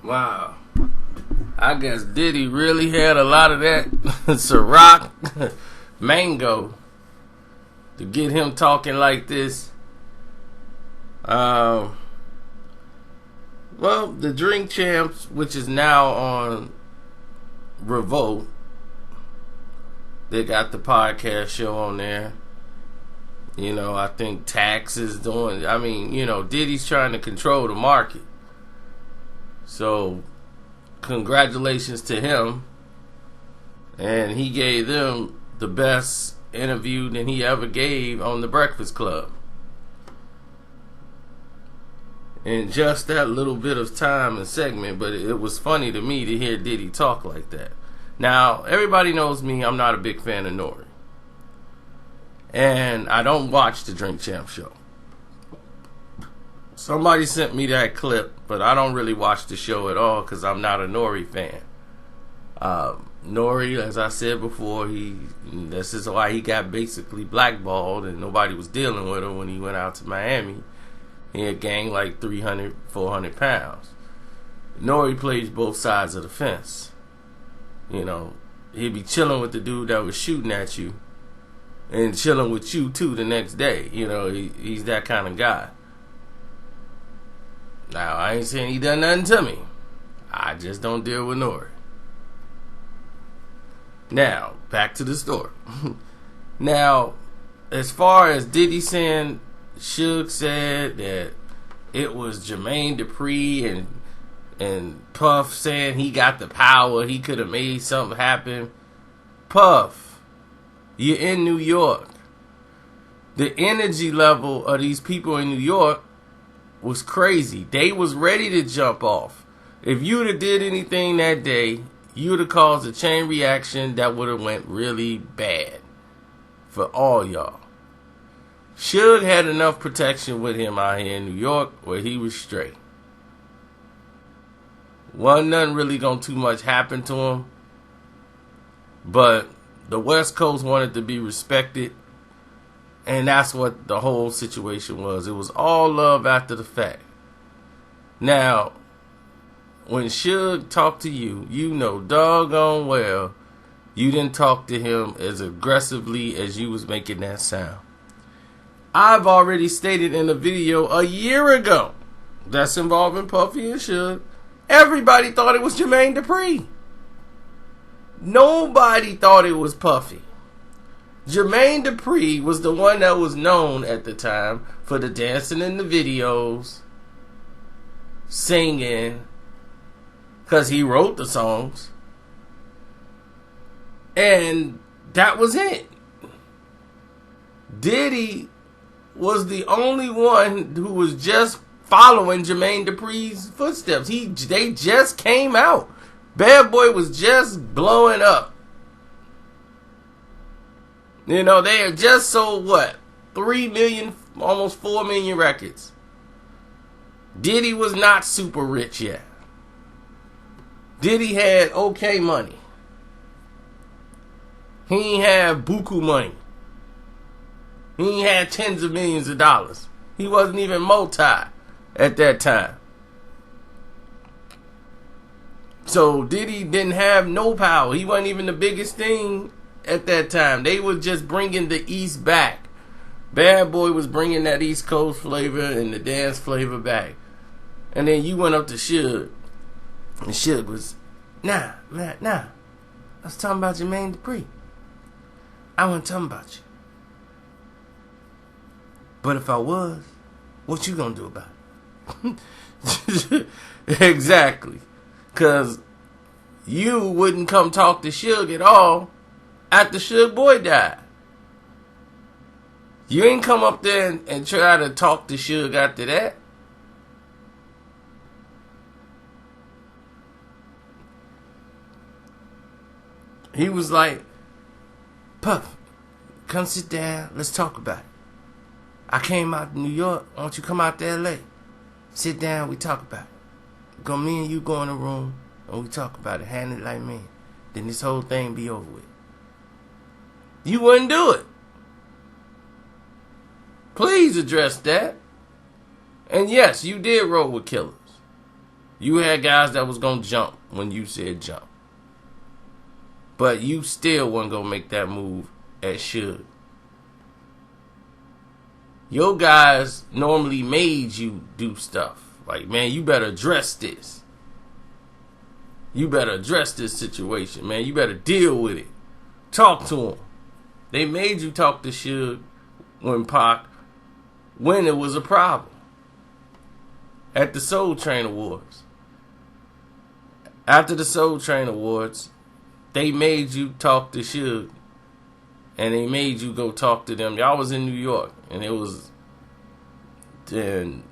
Wow. I guess Diddy really had a lot of that Ciroc mango to get him talking like this. Well, the Drink Champs, which is now on Revolt, they got the podcast show on there. You know, I think Tax is doing, Diddy's trying to control the market. So, congratulations to him. And he gave them the best interview that he ever gave on The Breakfast Club. In just that little bit of time and segment, but it was funny to me to hear Diddy talk like that. Now, everybody knows me, I'm not a big fan of Nori. And I don't watch the Drink Champ show. Somebody sent me that clip, but I don't really watch the show at all because I'm not a Nori fan. Nori, as I said before, this is why he got basically blackballed and nobody was dealing with him when he went out to Miami. He had gained like 300, 400 pounds. Nori plays both sides of the fence. You know, he'd be chilling with the dude that was shooting at you and chilling with you too the next day. You know, he's that kind of guy. Now, I ain't saying he done nothing to me. I just don't deal with Nori. Now, back to the story. Now, as far as Diddy saying, Suge said that it was Jermaine Dupri and Puff saying he got the power, he could have made something happen. Puff, you're in New York. The energy level of these people in New York was crazy. They was ready to jump off. If you'd have did anything that day, you'd have caused a chain reaction that would have went really bad for all y'all. Suge had enough protection with him out here in New York where he was straight. Wasn't nothing really gonna too much happen to him. But the West Coast wanted to be respected. And that's what the whole situation was. It was all love after the fact. Now, when Suge talked to you, you know doggone well you didn't talk to him as aggressively as you was making that sound. I've already stated in a video a year ago that's involving Puffy and Suge, everybody thought it was Jermaine Dupri. Nobody thought it was Puffy. Jermaine Dupri was the one that was known at the time for the dancing in the videos, singing, because he wrote the songs. And that was it. Diddy was the only one who was just following Jermaine Dupri's footsteps. They just came out. Bad Boy was just blowing up. You know, they have just sold, 3 million, almost 4 million records. Diddy was not super rich yet. Diddy had okay money. He ain't have buku money. He ain't had tens of millions of dollars. He wasn't even multi at that time. So Diddy didn't have no power. He wasn't even the biggest thing at that time. They were just bringing the East back. Bad Boy was bringing that East Coast flavor and the dance flavor back. And then you went up to Suge. And Suge was, nah. I was talking about Jermaine Dupri. I wasn't talking about you. But if I was, what you gonna do about it? Exactly. Because you wouldn't come talk to Suge at all after Suge Boy died. You ain't come up there and try to talk to Suge after that. He was like, Puff, come sit down, let's talk about it. I came out to New York, why don't you come out to LA? Sit down, we talk about it. Me and you go in the room and we talk about it, handle it like men. Then this whole thing be over with. You wouldn't do it. Please address that. And yes, you did roll with killers. You had guys that was gonna jump when you said jump. But you still wasn't gonna make that move at Suge. Your guys normally made you do stuff. Like, man, you better address this. You better address this situation, man. You better deal with it. Talk to him. They made you talk to Suge when it was a problem. At the Soul Train Awards. After the Soul Train Awards, they made you talk to Suge. And they made you go talk to them. Y'all was in New York. And it was... Then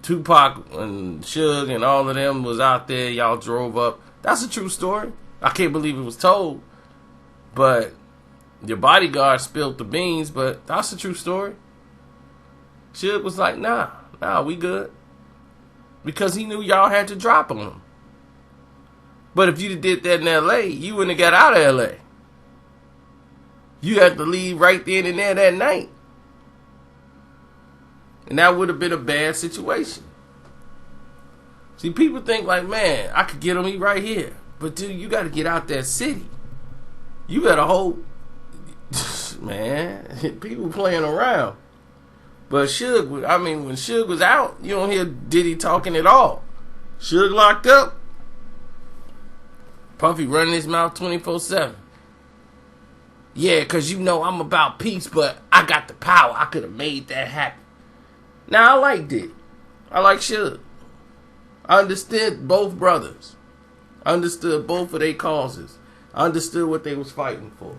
Tupac and Suge and all of them was out there. Y'all drove up. That's a true story. I can't believe it was told. But your bodyguard spilled the beans. But that's a true story. Suge was like, nah, we good. Because he knew y'all had to drop on him. But if you did that in L.A., you wouldn't have got out of L.A. You had to leave right then and there that night. And that would have been a bad situation. See, people think like, man, I could get on me right here. But dude, you got to get out that city. You got to hold... Man, people playing around. But Suge, when Suge was out, you don't hear Diddy talking at all. Suge locked up. Puffy running his mouth 24/7. Yeah, because you know I'm about peace, but I got the power. I could have made that happen. Now, I like Diddy. I like Suge. I understood both brothers. I understood both of their causes. I understood what they was fighting for.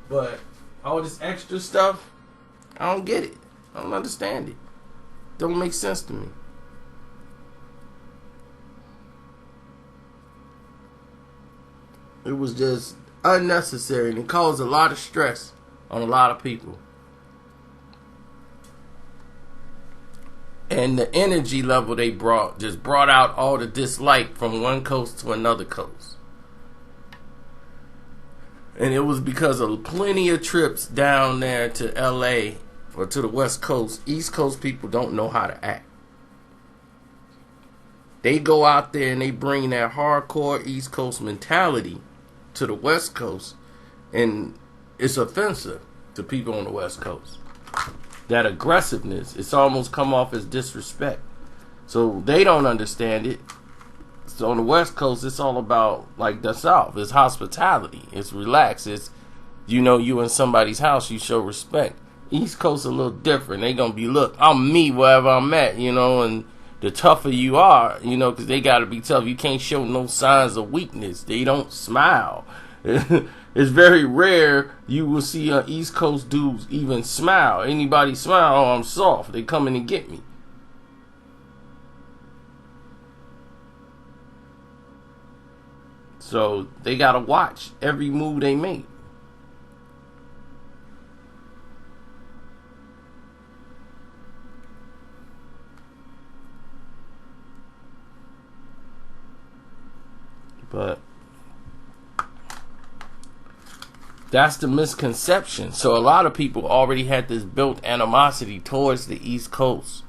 But all this extra stuff, I don't get it. I don't understand it. Don't make sense to me. It was just unnecessary and it caused a lot of stress on a lot of people. And the energy level they brought just brought out all the dislike from one coast to another coast. And it was because of plenty of trips down there to LA or to the West Coast. East Coast people don't know how to act. They go out there and they bring that hardcore East Coast mentality to the West Coast, and it's offensive to people on the West Coast. That aggressiveness, it's almost come off as disrespect. So they don't understand it. So on the West Coast, it's all about, like the South, it's hospitality, it's relaxed, it's, you know, you in somebody's house, you show respect. East Coast a little different. They gonna be, look, I'm me wherever I'm at, you know, and the tougher you are, you know, because they gotta be tough. You can't show no signs of weakness. They don't smile. It's very rare you will see East Coast dudes even smile. Anybody smile, oh, I'm soft. They coming to get me. So they gotta watch every move they make. But that's the misconception. So a lot of people already had this built animosity towards the East Coast.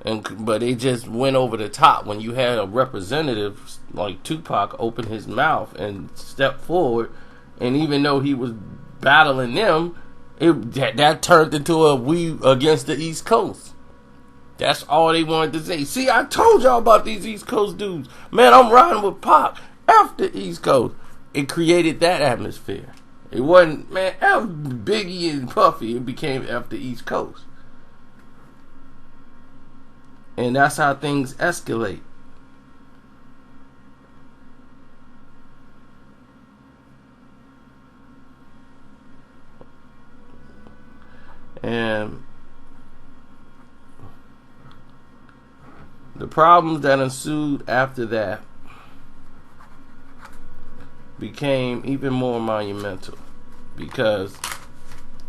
But they just went over the top when you had a representative like Tupac open his mouth and step forward, and even though he was battling them, that turned into a we against the East Coast. That's all they wanted to say. See, I told y'all about these East Coast dudes. Man, I'm riding with Pac after East Coast. It created that atmosphere. It wasn't, man, after Biggie and Puffy, it became after East Coast. And that's how things escalate. And the problems that ensued after that became even more monumental, because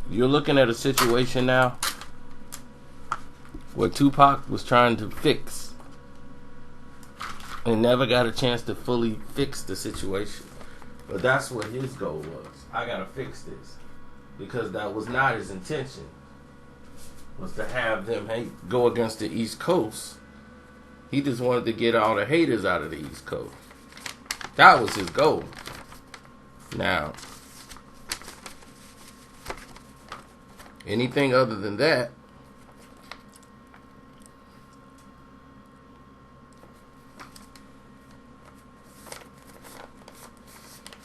you're looking at a situation now where Tupac was trying to fix and never got a chance to fully fix the situation. But that's what his goal was. I gotta fix this, because that was not his intention, was to have them go against the East Coast. He just wanted to get all the haters out of the East Coast. That was his goal. Now, anything other than that,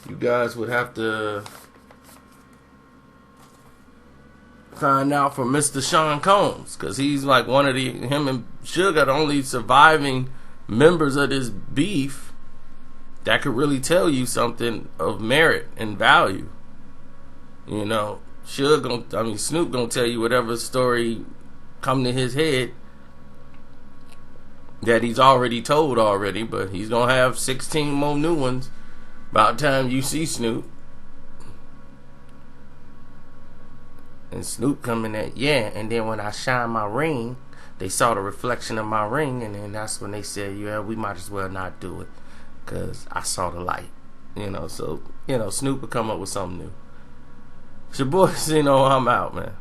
you guys would have to find out from Mr. Sean Combs, because he's like him and Suge are the only surviving members of this beef that could really tell you something of merit and value. You know, Snoop gonna tell you whatever story come to his head that he's already told, but he's gonna have 16 more new ones by the time you see Snoop. And Snoop coming at, yeah, and then when I shine my ring, they saw the reflection of my ring, and then that's when they said, yeah, we might as well not do it, because I saw the light. So, Snoop would come up with something new. It's your boy, I'm out, man.